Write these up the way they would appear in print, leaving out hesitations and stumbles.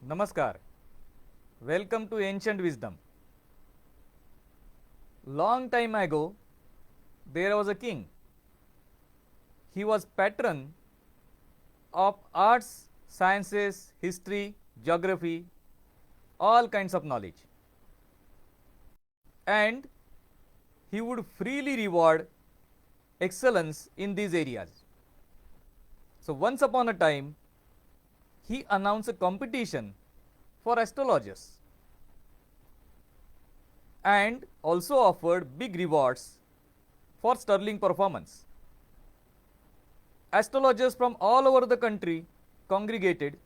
Namaskar. Welcome to Ancient Wisdom. Long time ago, there was a king. He was patron of arts, sciences, history, geography, all kinds of knowledge. And he would freely reward excellence in these areas. So once upon a time, he announced a competition for astrologers and also offered big rewards for sterling performance. Astrologers from all over the country congregated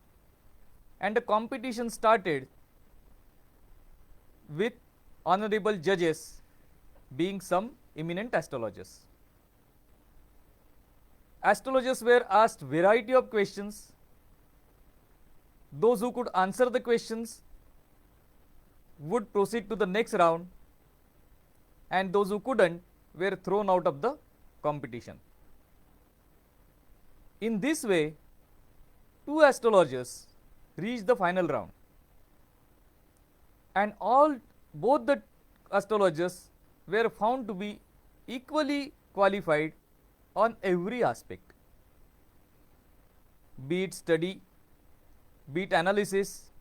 and the competition started with honorable judges being some eminent astrologers. Astrologers were asked variety of questions. Those who could answer the questions would proceed to the next round, and those who couldn't were thrown out of the competition. In this way, two astrologers reached the final round, and both the astrologers were found to be equally qualified on every aspect, be it study, be it analysis,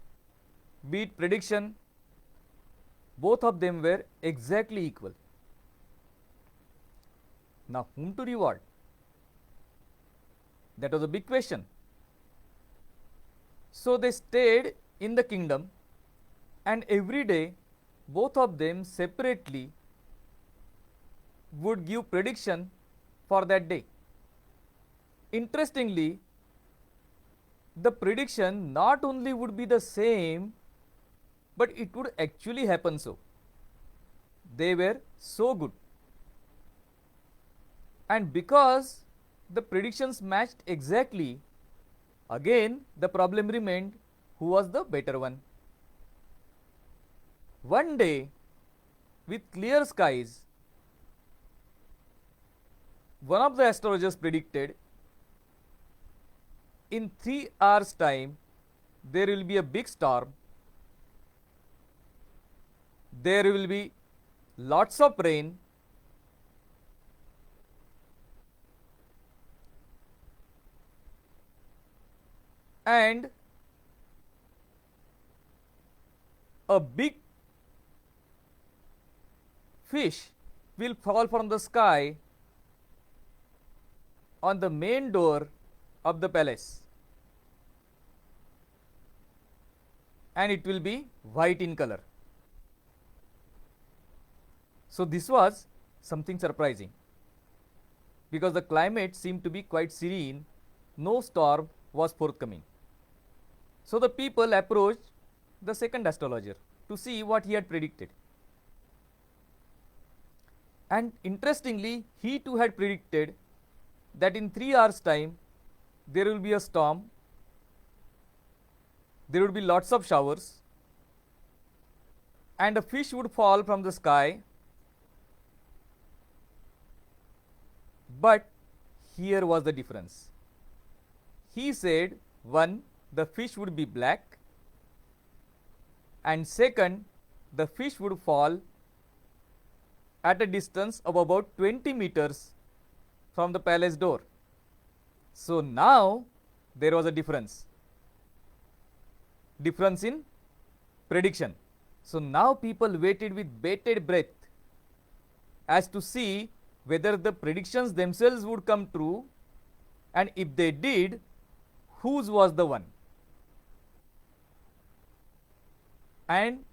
be it prediction. Both of them were exactly equal. Now, whom to reward? That was a big question. So they stayed in the kingdom, and every day both of them separately would give prediction for that day. Interestingly, the prediction not only would be the same, but it would actually happen so. They were so good. And because the predictions matched exactly, again the problem remained who was the better one. One day, with clear skies, one of the astrologers predicted in 3 hours time there will be a big storm, there will be lots of rain, and a big fish will fall from the sky on the main door of the palace, and it will be white in color. So this was something surprising, because the climate seemed to be quite serene, no storm was forthcoming. So the people approached the second astrologer to see what he had predicted. And interestingly, he too had predicted that in 3 hours time there will be a storm, there would be lots of showers, and a fish would fall from the sky. But here was the difference. He said, one, the fish would be black, and second, the fish would fall at a distance of about 20 meters from the palace door. So now there was a difference in prediction. So now people waited with bated breath as to see whether the predictions themselves would come true, and if they did, whose was the one. And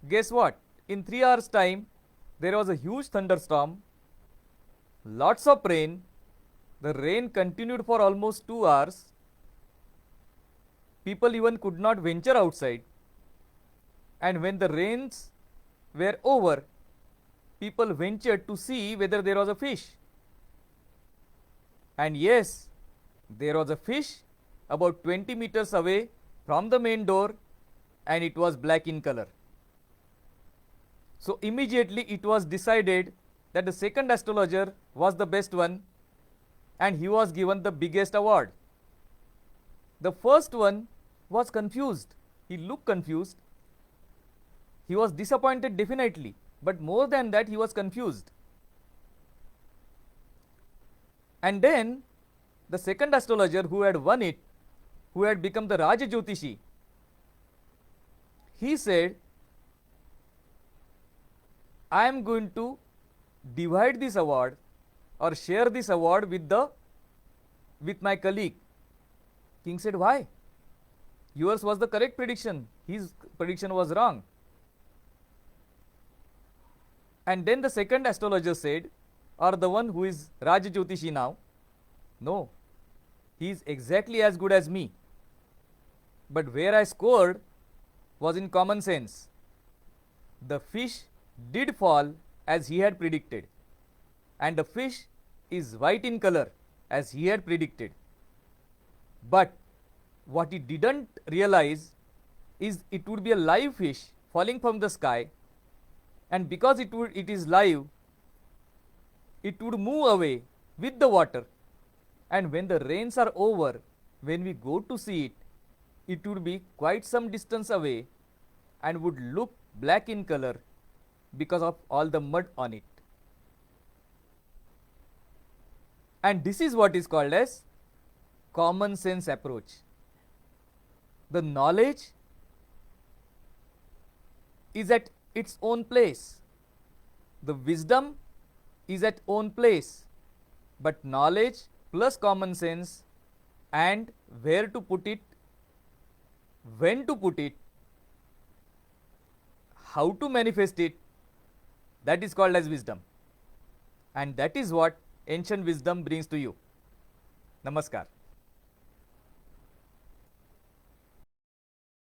guess what? In 3 hours time there was a huge thunderstorm, lots of rain. The rain continued for almost 2 hours. People even could not venture outside, and when the rains were over, people ventured to see whether there was a fish. And yes, there was a fish about 20 meters away from the main door, and it was black in color. So immediately it was decided that the second astrologer was the best one, and he was given the biggest award. The first one was confused He looked confused. He was disappointed definitely, but more than that he was confused. And then the second astrologer who had won it, who had become the Raja Jyotishi, he said, I am going to divide this award or share this award with my colleague. King said, why? Yours was the correct prediction. His prediction was wrong. And then the second astrologer said, or the one who is Raja Jyotishi now, no, he is exactly as good as me. But where I scored was in common sense. The fish did fall as he had predicted, and the fish is white in color as he had predicted. But what he didn't realize is it would be a live fish falling from the sky, and because it is live, it would move away with the water, and when the rains are over, when we go to see it, it would be quite some distance away and would look black in color because of all the mud on it. And this is what is called as common sense approach. The knowledge is at its own place. The wisdom is at own place. But knowledge plus common sense and where to put it, when to put it, how to manifest it, that is called as wisdom. And that is what ancient wisdom brings to you. Namaskar.